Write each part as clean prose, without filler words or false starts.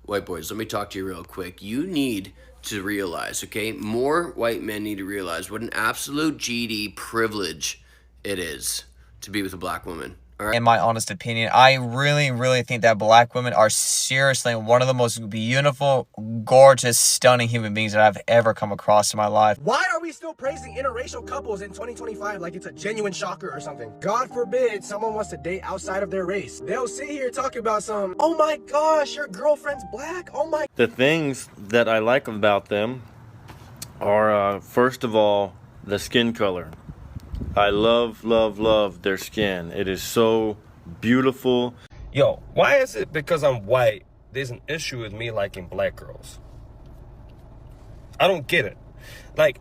White boys, let me talk to you real quick. You need to realize, okay? More white men need to realize what an absolute GD privilege it is to be with a black woman. All right? In my honest opinion, I really think that black women are seriously one of the most beautiful, gorgeous, stunning human beings that I've ever come across in my life. Why are we still praising interracial couples in 2025 like it's a genuine shocker or something? God forbid someone wants to date outside of their race. They'll sit here talking about some, oh my gosh, your girlfriend's black, oh my... The things that I like about them are, first of all, the skin color. I love their skin. It is so beautiful. Yo, why is it because I'm white, there's an issue with me liking black girls? I don't get it. Like,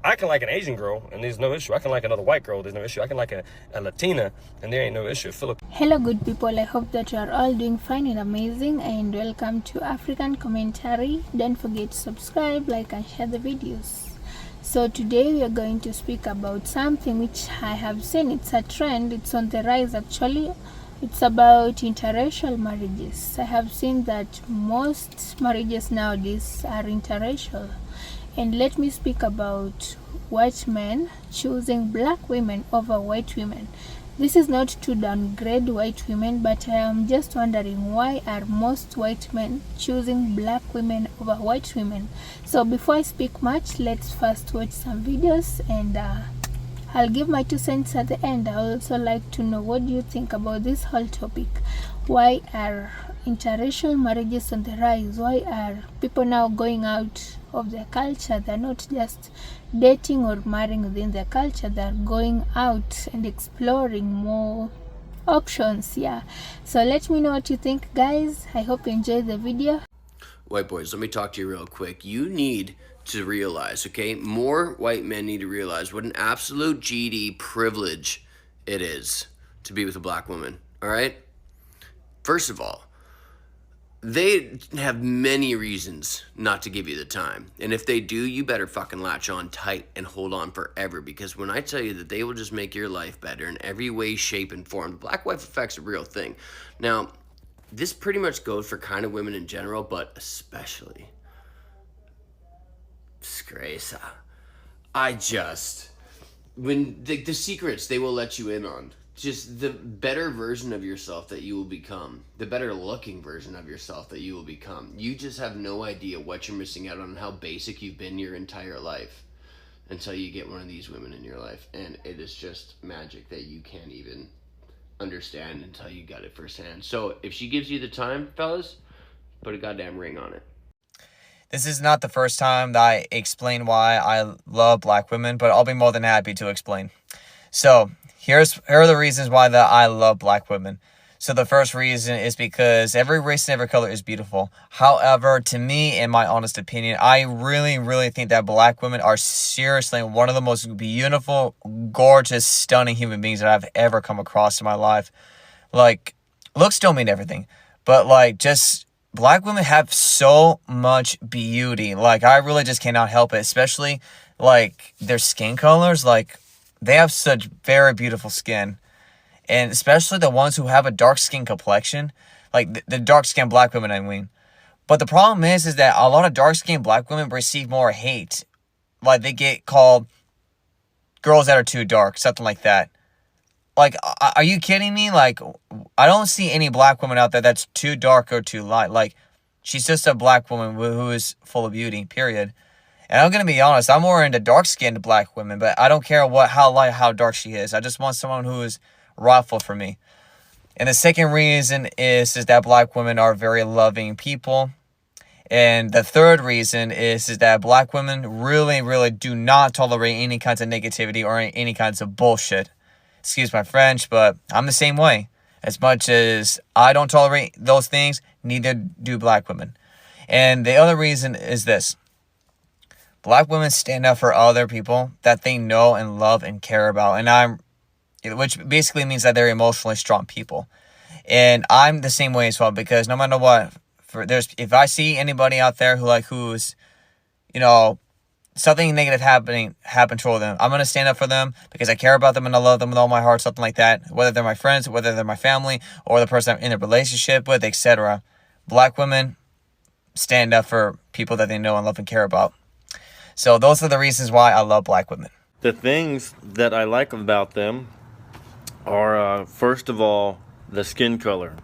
I can like an Asian girl, and there's no issue. I can like another white girl, there's no issue. I can like a Latina, and there ain't no issue. Hello good people, I hope that you are all doing fine and amazing, and welcome to African Commentary. Don't forget to subscribe, like and share the videos. So today we are going to speak about something which I have seen, it's a trend, it's on the rise actually. It's about interracial marriages. I have seen that most marriages nowadays are interracial. And let me speak about white men choosing black women over white women. This is not to downgrade white women, but I am just wondering, why are most white men choosing black women over white women? So before I speak much, let's first watch some videos, and I'll give my 2 cents at the end. I also like to know, what do you think about this whole topic? Why are interracial marriages on the rise? Why are people now going out of their culture? They're not just dating or marrying within their culture, they're going out and exploring more options. Yeah, so let me know what you think, guys. I hope you enjoyed the video. White boys, let me talk to you real quick. You need to realize, okay? More white men need to realize what an absolute GD privilege it is to be with a black woman. All right? First of all, they have many reasons not to give you the time. And if they do, you better fucking latch on tight and hold on forever. Because when I tell you that they will just make your life better in every way, shape, and form, the black wife effect's a real thing. Now, this pretty much goes for kind of women in general, but especially Scrasa. When the secrets they will let you in on, just the better version of yourself that you will become, the better looking version of yourself that you will become. You just have no idea what you're missing out on and how basic you've been your entire life until you get one of these women in your life. And it is just magic that you can't even understand until you got it firsthand. So if she gives you the time, fellas, put a goddamn ring on it. This is not the first time that I explain why I love black women, but I'll be more than happy to explain. So here are the reasons why that I love black women. So the first reason is because every race and every color is beautiful. However, to me, in my honest opinion, I really think that black women are seriously one of the most beautiful, gorgeous, stunning human beings that I've ever come across in my life. Like, looks don't mean everything, but like, just black women have so much beauty. Like, I really just cannot help it, especially like their skin colors. Like, they have such very beautiful skin. And especially the ones who have a dark skin complexion, like the dark skinned black women, I mean. But the problem is that a lot of dark skinned black women receive more hate. Like, they get called girls that are too dark, something like that. Like, are you kidding me? Like, I don't see any black woman out there that's too dark or too light. Like, she's just a black woman who is full of beauty, period. And I'm going to be honest, I'm more into dark-skinned black women, but I don't care how light, how dark she is. I just want someone who is rightful for me. And the second reason is that black women are very loving people. And the third reason is that black women really do not tolerate any kinds of negativity or any kinds of bullshit. Excuse my French, but I'm the same way. As much as I don't tolerate those things, neither do black women. And the other reason is this. Black women stand up for other people that they know and love and care about. Which basically means that they're emotionally strong people. And I'm the same way as well, because no matter what, if I see anybody out there who's, you know, something negative happen toward them, I'm going to stand up for them because I care about them and I love them with all my heart, something like that. Whether they're my friends, whether they're my family, or the person I'm in a relationship with, etc. Black women, stand up for people that they know and love and care about. So those are the reasons why I love black women. The things that I like about them are, first of all, the skin color.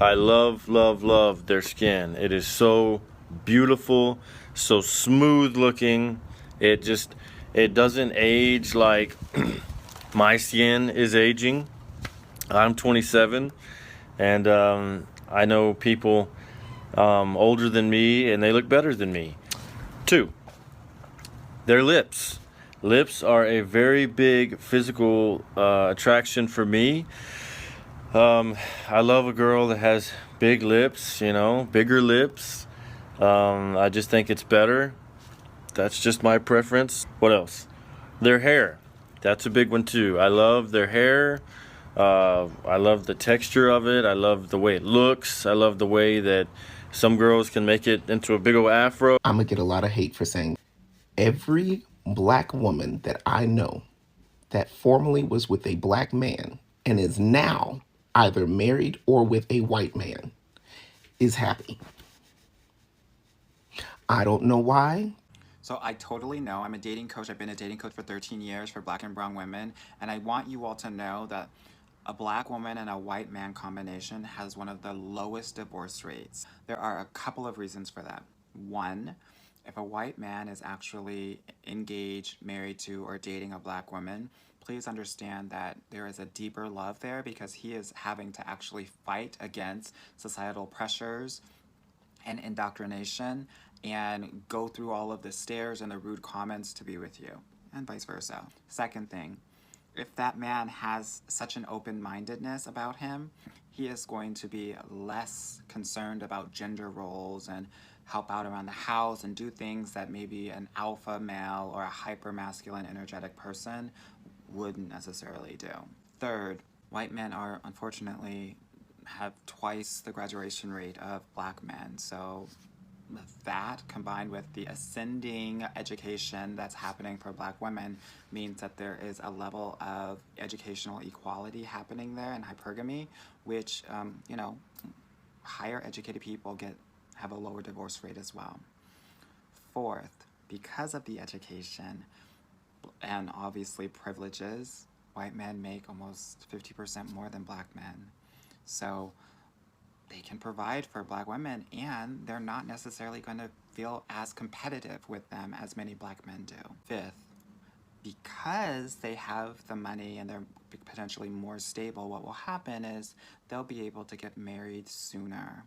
I love, love, love their skin. It is so beautiful, so smooth looking. It doesn't age like my skin is aging. I'm 27, and I know people older than me, and they look better than me. 2, their lips. Lips are a very big physical attraction for me. I love a girl that has big lips, bigger lips. I just think it's better. That's just my preference. What else? Their hair. That's a big one too. I love their hair. I love the texture of it. I love the way it looks. I love the way that some girls can make it into a big old afro. I'm going to get a lot of hate for saying every black woman that I know that formerly was with a black man and is now either married or with a white man is happy. I don't know why. So I totally know. I'm a dating coach. I've been a dating coach for 13 years for black and brown women. And I want you all to know that a black woman and a white man combination has one of the lowest divorce rates. There are a couple of reasons for that. One, if a white man is actually engaged, married to, or dating a black woman, please understand that there is a deeper love there because he is having to actually fight against societal pressures and indoctrination and go through all of the stares and the rude comments to be with you, and vice versa. Second thing, if that man has such an open-mindedness about him, he is going to be less concerned about gender roles and help out around the house and do things that maybe an alpha male or a hyper-masculine energetic person wouldn't necessarily do. Third, white men are unfortunately have twice the graduation rate of black men. So that combined with the ascending education that's happening for black women means that there is a level of educational equality happening there in hypergamy, which, higher educated people have a lower divorce rate as well. Fourth, because of the education and obviously privileges, white men make almost 50% more than black men. So they can provide for black women, and they're not necessarily going to feel as competitive with them as many black men do. Fifth, because they have the money and they're potentially more stable, what will happen is they'll be able to get married sooner.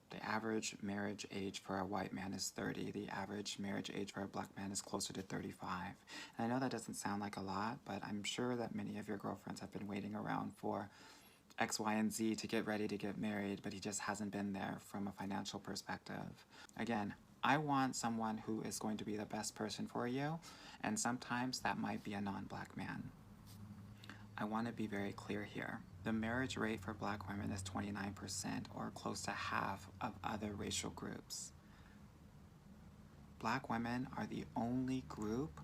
The average marriage age for a white man is 30. The average marriage age for a black man is closer to 35. And I know that doesn't sound like a lot, but I'm sure that many of your girlfriends have been waiting around for X, Y, and Z to get ready to get married, but he just hasn't been there from a financial perspective. Again, I want someone who is going to be the best person for you, and sometimes that might be a non-black man. I want to be very clear here. The marriage rate for black women is 29%, or close to half of other racial groups. Black women are the only group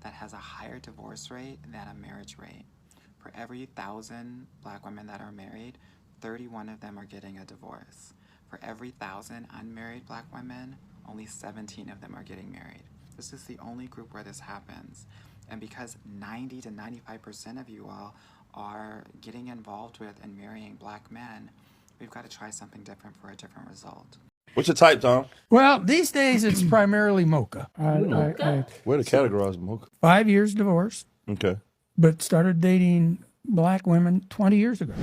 that has a higher divorce rate than a marriage rate. For every 1,000 black women that are married, 31 of them are getting a divorce. For every 1,000 unmarried black women, only 17 of them are getting married. This is the only group where this happens. And because 90 to 95% of you all are getting involved with and marrying black men, we've got to try something different for a different result. What's your type, Tom? Well, these days it's primarily mocha. Where to categorize mocha? 5 years divorced, Okay. but started dating black women 20 years ago.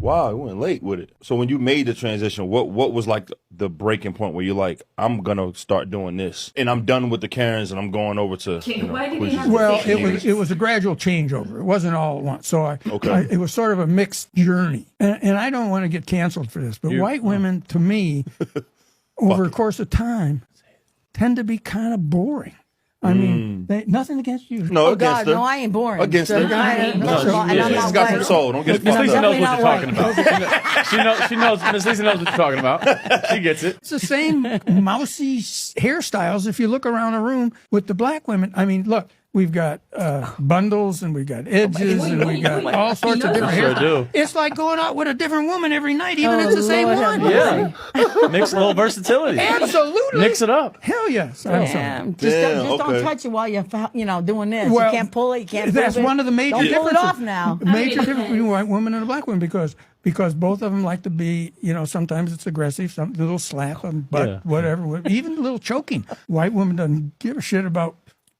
Wow, you went late with it. So when you made the transition, what was like the breaking point where you're like, I'm gonna start doing this, and I'm done with the Karens, and I'm going over to. Why did he have Well, to it was a gradual changeover. It wasn't all at once. So Okay. it was sort of a mixed journey. And I don't want to get canceled for this, but white women, to me, over the course of time, tend to be kind of boring. I mean, nothing against you. No, Oh against God, her. no, I ain't boring. Against her. I ain't No, boring. And I'm she's not got some white. soul. Don't get it Miss fucked Lisa up. knows what Definitely you're talking not about. She knows. Miss Lisa knows what you're talking about. She gets it. It's the same mousy hairstyles if you look around a room with the black women. I mean, look, we've got bundles, and we've got edges, and we got all sorts of different Sure hair. do. It's like going out with a different woman every night, even if it's the same one. Yeah. Mix a little versatility. Absolutely. Mix it up. Hell yes. Damn. Just don't touch it while you're doing this. Well, you can't pull it. You can't. That's pull it. one of the major Don't pull it differences. off now. Major difference between a white woman and a black woman because both of them like to be, sometimes it's aggressive, some little slap on the butt, whatever, even a little choking. White woman doesn't give a shit about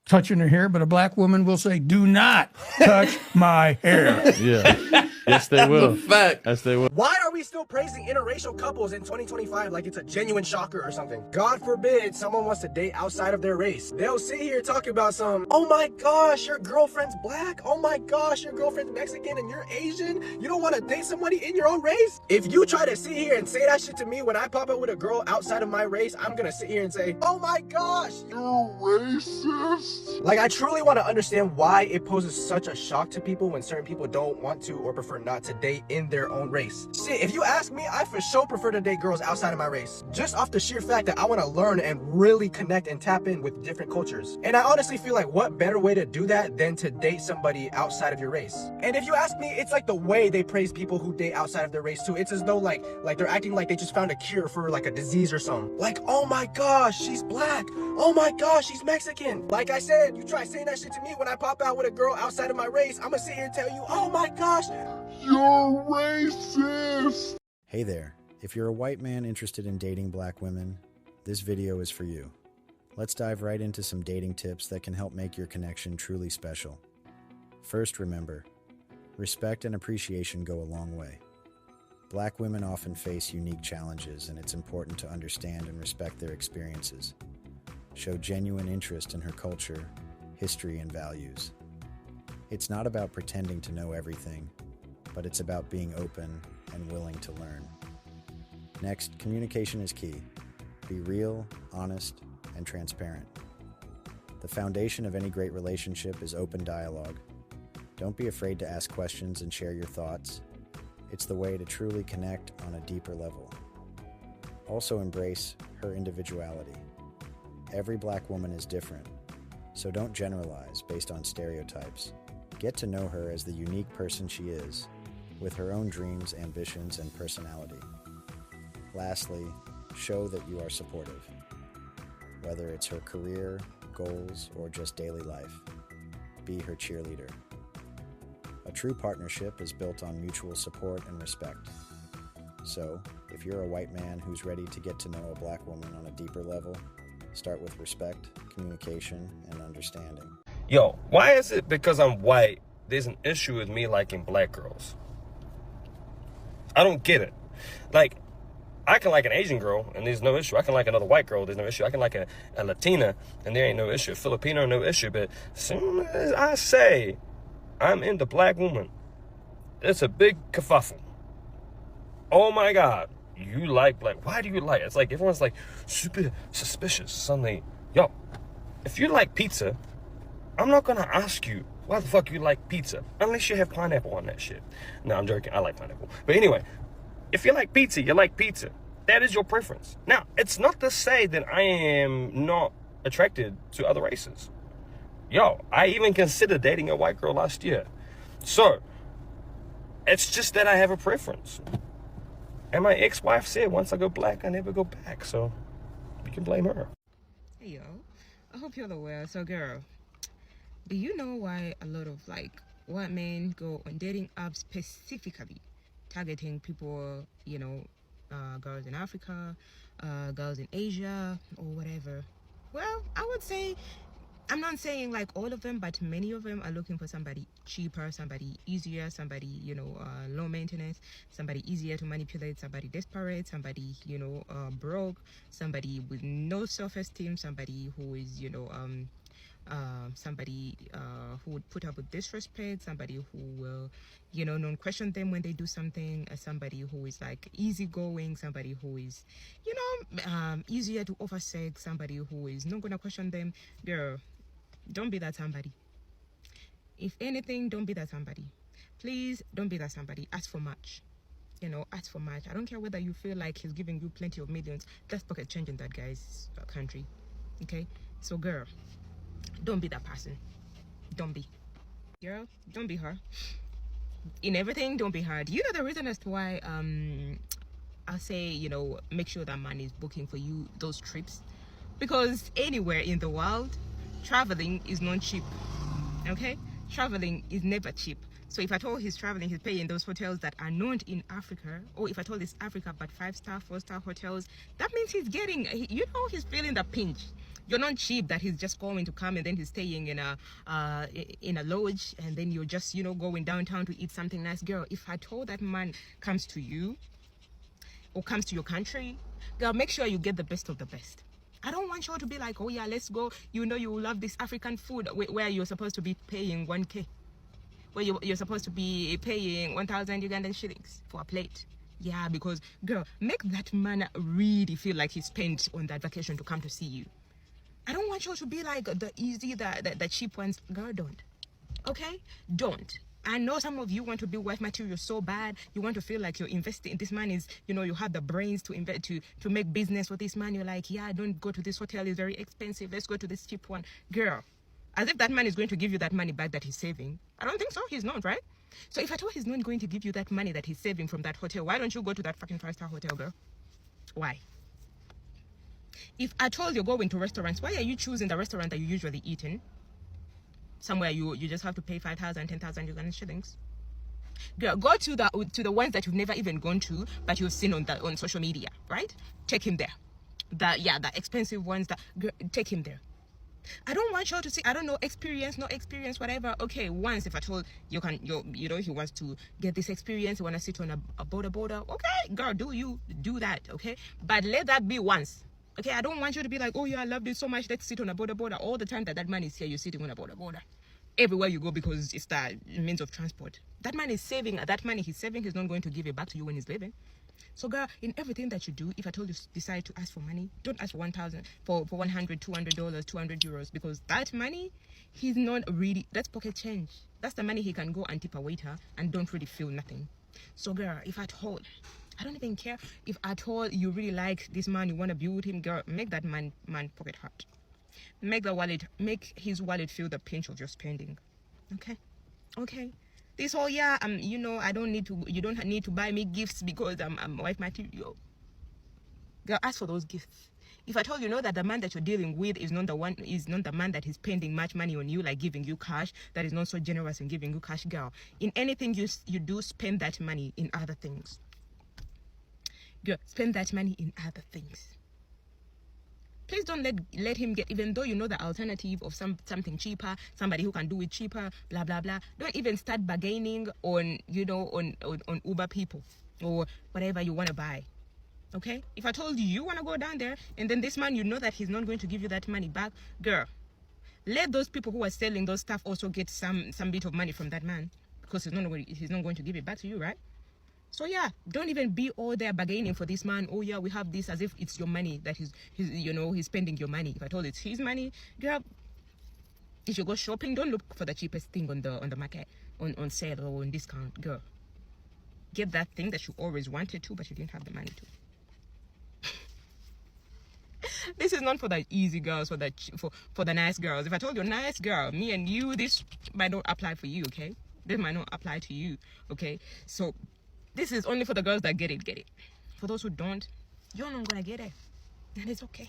touching her hair, but a black woman will say, "Do not touch my hair." Yeah. Yes, they will. Fact. Yes, they will. Why are we still praising interracial couples in 2025 like it's a genuine shocker or something? God forbid someone wants to date outside of their race. They'll sit here talking about oh my gosh, your girlfriend's black. Oh my gosh, your girlfriend's Mexican and you're Asian. You don't want to date somebody in your own race? If you try to sit here and say that shit to me when I pop up with a girl outside of my race, I'm gonna sit here and say, oh my gosh, you're racist. Like, I truly want to understand why it poses such a shock to people when certain people don't want to or prefer not to date in their own race. Shit, if you ask me, I for sure prefer to date girls outside of my race. Just off the sheer fact that I want to learn and really connect and tap in with different cultures. And I honestly feel like what better way to do that than to date somebody outside of your race. And if you ask me, it's like the way they praise people who date outside of their race too. It's as though like they're acting like they just found a cure for like a disease or something. Like, oh my gosh, she's black. Oh my gosh, she's Mexican. Like I said, you try saying that shit to me when I pop out with a girl outside of my race, I'm gonna sit here and tell you, oh my gosh, you're racist. Hey there, if you're a white man interested in dating black women, this video is for you. Let's dive right into some dating tips that can help make your connection truly special. First, remember, respect and appreciation go a long way. Black women often face unique challenges, and it's important to understand and respect their experiences. Show genuine interest in her culture, history, and values. It's not about pretending to know everything, but it's about being open and willing to learn. Next, communication is key. Be real, honest, and transparent. The foundation of any great relationship is open dialogue. Don't be afraid to ask questions and share your thoughts. It's the way to truly connect on a deeper level. Also embrace her individuality. Every black woman is different, so don't generalize based on stereotypes. Get to know her as the unique person she is, with her own dreams, ambitions, and personality. Lastly, show that you are supportive. Whether it's her career, goals, or just daily life, be her cheerleader. A true partnership is built on mutual support and respect. So, if you're a white man who's ready to get to know a black woman on a deeper level, start with respect, communication, and understanding. Yo, why is it because I'm white, there's an issue with me liking black girls? I don't get it. Like, I can like an Asian girl, and there's no issue. I can like another white girl, there's no issue. I can like a Latina, and there ain't no issue. Filipino, no issue. But as soon as I say I'm into black woman, it's a big kerfuffle. Oh my God, you like black? Why do you like? It's like everyone's like super suspicious. Suddenly, yo, if you like pizza, I'm not gonna ask you why the fuck you like pizza unless you have pineapple on that shit. No, I'm joking. I like pineapple. But anyway, if you like pizza, you like pizza. That is your preference. Now, it's not to say that I am not attracted to other races. Yo, I even considered dating a white girl last year. So, it's just that I have a preference. And my ex-wife said, once I go black, I never go back. So, you can blame her. Hey, yo. I hope you're well. So, girl, do you know why a lot of, white men go on dating apps specifically targeting people, girls in Africa, girls in Asia, or whatever? Well, I would say, I'm not saying all of them, but many of them are looking for somebody cheaper, somebody easier, somebody, low maintenance, somebody easier to manipulate, somebody desperate, somebody, broke, somebody with no self-esteem, somebody who is, somebody who would put up with disrespect, somebody who will, not question them when they do something, somebody who is easygoing, somebody who is, easier to offer sex, somebody who is not gonna question them. Girl, don't be that somebody. If anything, don't be that somebody. Please don't be that somebody. Ask for much. Ask for much. I don't care whether you feel like he's giving you plenty of millions. That's pocket change in that guy's country. Okay? So, girl, don't be that person. don't be. Girl, don't be her. In everything, don't be her. Do you know the reason as to why I'll say, you know, make sure that man is booking for you those trips? Because anywhere in the world, traveling is not cheap. Okay? Traveling is never cheap. So if at all he's traveling, he's paying those hotels that are not in Africa, or if at all it's Africa but 5-star, 4-star hotels, that means he's getting, you know, he's feeling the pinch. You're not cheap that he's just going to come and then he's staying in a lodge, and then you're just, you know, going downtown to eat something nice. Girl, if at all that man comes to you or comes to your country, girl, make sure you get the best of the best. I don't want you to be like, oh yeah, let's go. You know you love this African food where you're supposed to be paying 1K. Where you're supposed to be paying 1,000 Ugandan shillings for a plate. Yeah, because, girl, make that man really feel like he spent on that vacation to come to see you. I don't want you to be like the easy, the cheap ones. Girl, don't. Okay? Don't. I know some of you want to be wife material so bad. You want to feel like you're investing. This man is, you know, you have the brains to invest, to make business with this man. You're like, yeah, don't go to this hotel. It's very expensive. Let's go to this cheap one. Girl, as if that man is going to give you that money back that he's saving. I don't think so. He's not, right? So if at all he's not going to give you that money that he's saving from that hotel, why don't you go to that fucking 5-star hotel, girl? Why? If at all you're going to restaurants, why are you choosing the restaurant that you usually eat in? Somewhere you just have to pay 5,000, 10,000 Ugandan shillings. Girl, go to the ones that you've never even gone to, but you've seen on social media, right? Take him there. The expensive ones. Girl, take him there. I don't want you to see, I don't know, experience, no experience, whatever. Okay, once if at all you know, he wants to get this experience, he want to sit on a border. Okay, girl, do that, okay? But let that be once. Okay, I don't want you to be like, oh yeah, I love this so much, let's sit on a border. All the time that man is here, you're sitting on a border. Everywhere you go, because it's the means of transport. That man is saving, that money he's saving, he's not going to give it back to you when he's leaving. So girl, in everything that you do, if at all you decide to ask for money, don't ask for 1,000, for $100, $200, 200 euros, because that money, he's not really, that's pocket change. That's the money he can go and tip a waiter and don't really feel nothing. So girl, if at all, I don't even care, if at all you really like this man, you want to be with him, girl, make that man pocket hurt. Make his wallet feel the pinch of your spending. Okay. This whole you know, you don't need to buy me gifts because I'm wife material. Girl, ask for those gifts. If at all you know that the man that you're dealing with is not the man that is spending much money on you, like giving you cash, that is not so generous in giving you cash, girl, in anything you do, spend that money in other things. Girl, spend that money in other things. Please don't let him get, even though you know the alternative of something cheaper, somebody who can do it cheaper, blah blah blah. Don't even start bargaining on, you know, on Uber people or whatever you want to buy. Okay? If I told you want to go down there and then this man, you know that he's not going to give you that money back, girl, let those people who are selling those stuff also get some bit of money from that man, because he's not going to give it back to you, right? So yeah, don't even be all there bargaining for this man. Oh yeah, we have this, as if it's your money that he's spending your money. If I told it's his money, girl, if you go shopping, don't look for the cheapest thing on the market, on sale or on discount. Girl, get that thing that you always wanted to, but you didn't have the money to. This is not for the easy girls, for the nice girls. If I told you nice girl, me and you, this might not apply for you, okay? This might not apply to you, okay? So this is only for the girls that get it. For those who don't, you're not gonna get it, and it's okay.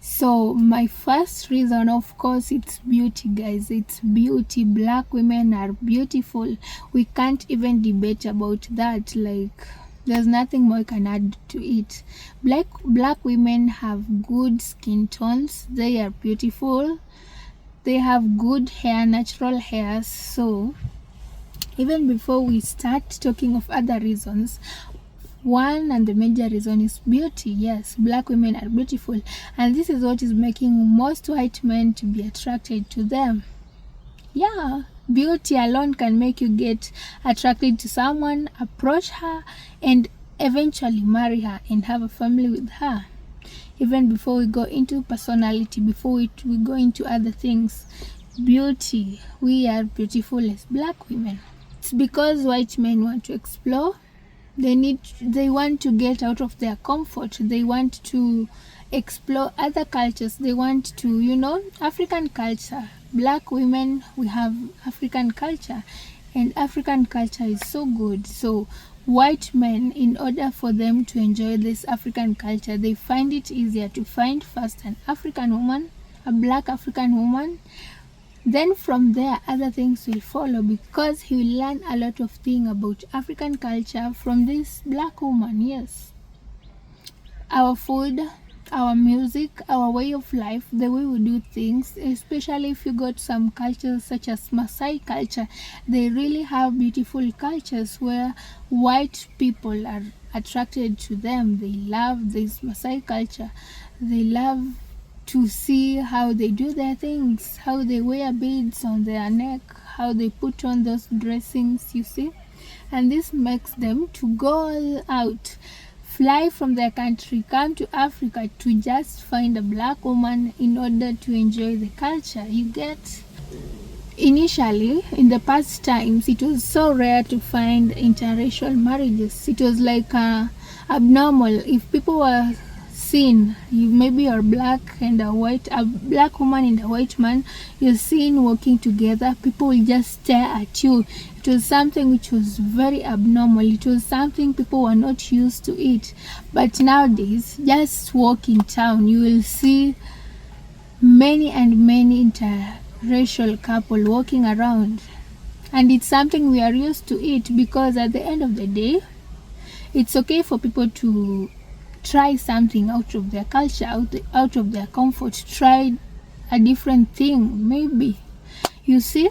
So my first reason, of course, it's beauty, guys. It's beauty. Black women are beautiful. We can't even debate about that. Like, there's nothing more I can add to it. Black women have good skin tones. They are beautiful. They have good hair, natural hair. So even before we start talking of other reasons, one and the major reason is beauty. Yes, black women are beautiful, and this is what is making most white men to be attracted to them. Yeah, beauty alone can make you get attracted to someone, approach her, and eventually marry her and have a family with her. Even before we go into personality, before we go into other things, beauty, we are beautiful as black women. It's because white men want to explore. They want to get out of their comfort. They want to explore other cultures. They want to, African culture, black women, we have African culture, and African culture is so good. So white men, in order for them to enjoy this African culture, they find it easier to find first an African woman, a black African woman. Then from there, other things will follow, because he will learn a lot of things about African culture from this black woman. Yes, our food, our music, our way of life, the way we do things, especially if you got some cultures such as Maasai culture, they really have beautiful cultures where white people are attracted to them. They love this Maasai culture. They love to see how they do their things, how they wear beads on their neck, how they put on those dressings, you see. And this makes them to go all out, fly from their country, come to Africa to just find a black woman in order to enjoy the culture. You get? Initially, in the past times, it was so rare to find interracial marriages. It was like abnormal. If people were seen, maybe you're black and a black woman and a white man, you're seen walking together, people will just stare at you. It was something which was very abnormal. It was something people were not used to it. But nowadays, just walk in town, you will see many and many interracial couple walking around, and it's something we are used to it, because at the end of the day, it's okay for people to try something out of their culture, out of their comfort, try a different thing. Maybe, you see,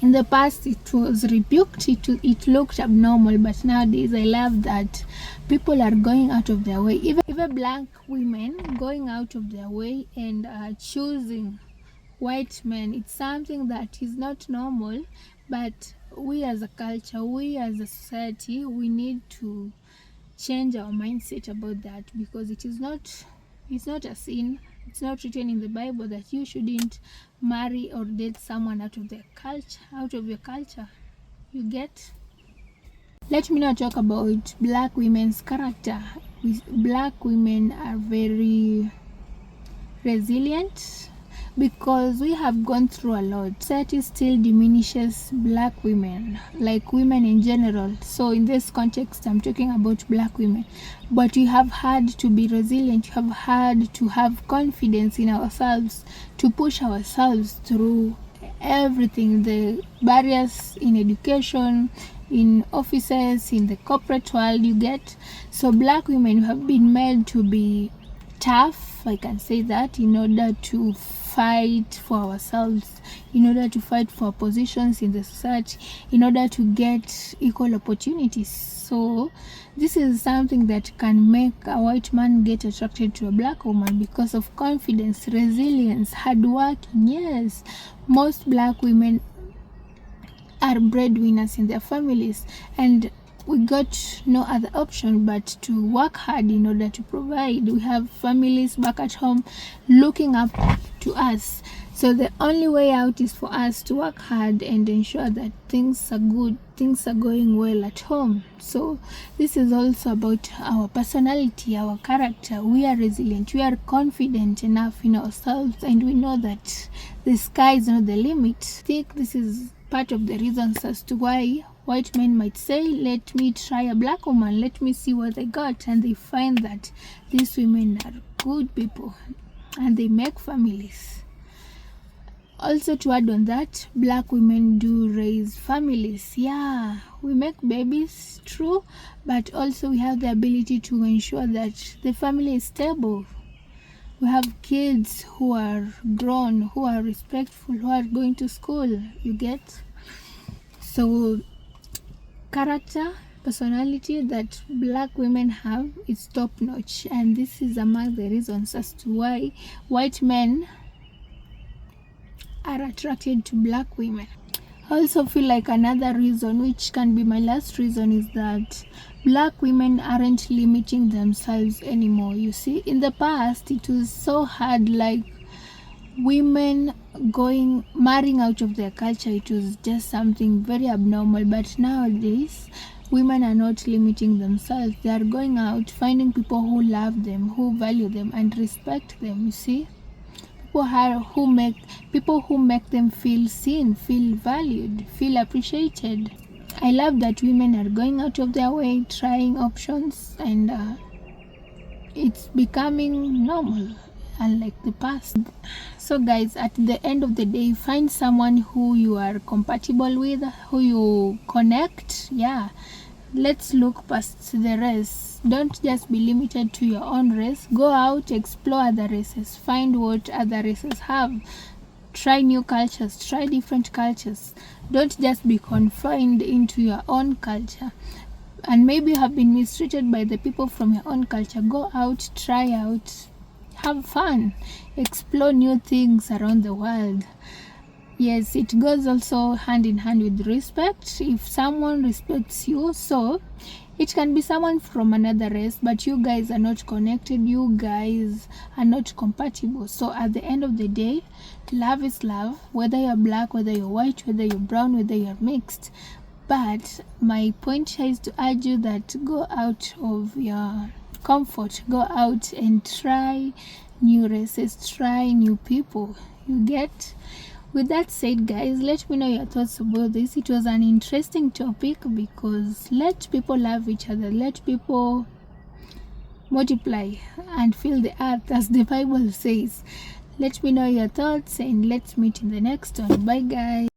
in the past it was rebuked, it looked abnormal, but nowadays I love that people are going out of their way, even black women going out of their way and choosing white men. It's something that is not normal, but we as a culture, we as a society, we need to change our mindset about that, because it's not a sin. It's not written in the Bible that you shouldn't marry or date someone out of their culture, out of your culture. You get? Let me now talk about black women's character. Black women are very resilient, because we have gone through a lot. Society still diminishes black women, like women in general. So in this context, I'm talking about black women. But we have had to be resilient. We have had to have confidence in ourselves, to push ourselves through everything, the barriers in education, in offices, in the corporate world, you get. So black women have been made to be tough, I can say that, in order to fight for ourselves, in order to fight for positions in the society, in order to get equal opportunities. So this is something that can make a white man get attracted to a black woman, because of confidence, resilience, hard working. Yes, most black women are breadwinners in their families, and we got no other option but to work hard in order to provide. We have families back at home looking up to us. So the only way out is for us to work hard and ensure that things are good, things are going well at home. So this is also about our personality, our character. We are resilient, we are confident enough in ourselves, and we know that the sky is not the limit. I think this is part of the reasons as to why white men might say, let me try a black woman, let me see what they got, and they find that these women are good people and they make families. Also, to add on that, black women do raise families. Yeah, we make babies, true, but also we have the ability to ensure that the family is stable. We have kids who are grown, who are respectful, who are going to school, you get? So character, personality that black women have is top notch, and this is among the reasons as to why white men are attracted to black women. I also feel like another reason, which can be my last reason, is that black women aren't limiting themselves anymore. You see, in the past it was so hard, like women marrying out of their culture, it was just something very abnormal. But nowadays women are not limiting themselves. They are going out, finding people who love them, who value them and respect them. You see, people who make them feel seen, feel valued, feel appreciated. I love that women are going out of their way, trying options, and it's becoming normal, unlike the past. So guys, at the end of the day, find someone who you are compatible with, who you connect. Yeah, let's look past the race. Don't just be limited to your own race. Go out, explore other races, find what other races have. Try new cultures, try different cultures. Don't just be confined into your own culture. And maybe you have been mistreated by the people from your own culture. Go out, try out, have fun, explore new things around the world. Yes, it goes also hand in hand with respect. If someone respects you, so it can be someone from another race, but you guys are not connected, you guys are not compatible. So at the end of the day, love is love, whether you're black, whether you're white, whether you're brown, whether you're mixed. But my point here is to urge you that go out of your comfort, go out and try new races, try new people. You get? With that said, guys, let me know your thoughts about this. It was an interesting topic because let people love each other, let people multiply and fill the earth, as the Bible says. Let me know your thoughts, and let's meet in the next one. Bye guys.